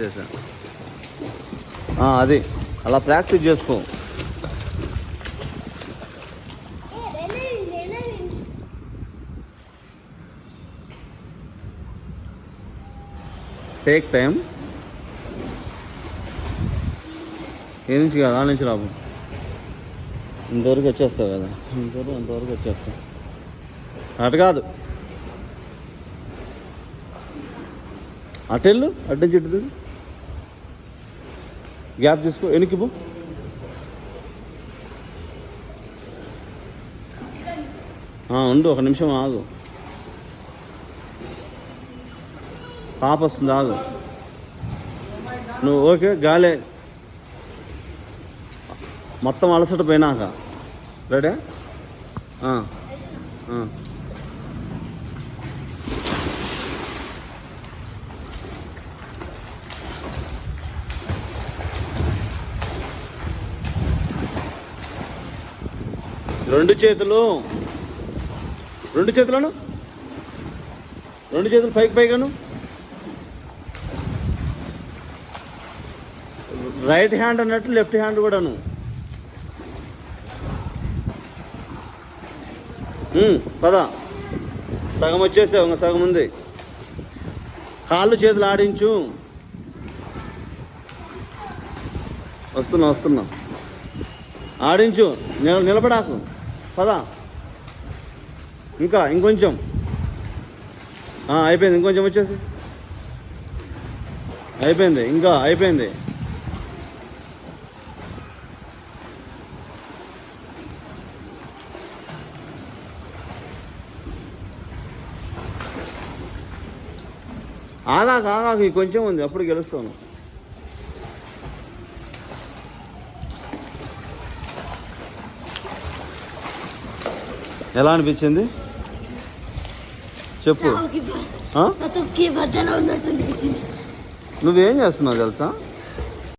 చేసా అది అలా ప్రాక్టీస్ చేసుకో. Take time. ఏ నుంచి కాదు, ఆ నుంచి రాబు. ఇంతవరకు వచ్చేస్తావు కదా, అంతవరకు వచ్చేస్తావు. అటు కాదు, అటెళ్ళు, అటు నుంచి ఇటు గ్యాప్ తీసుకో, వెనక్కి పో. ఉండు, ఒక నిమిషం ఆగు. పాప వస్తుంది, ఆగు. నువ్వు ఓకే, గాలే మొత్తం అలసట పోయినాక రెడీ. రెండు చేతులను పైగాను. రైట్ హ్యాండ్ అన్నట్టు లెఫ్ట్ హ్యాండ్ కూడాను. పద, సగం వచ్చేసావు, ఇంకా సగం ఉంది. కాళ్ళు చేతులు ఆడించు. వస్తున్నా ఆడించు, నిలబడాకు. పద, ఇంకొంచెం. అయిపోయింది, ఇంకొంచెం వచ్చేసి అయిపోయింది, అయిపోయింది. ఆగాక కొంచెం ఉంది, అప్పుడు గెలుస్తాను. ఎలా అనిపించింది చెప్పు. నువ్వేం చేస్తున్నావు తెలుసా?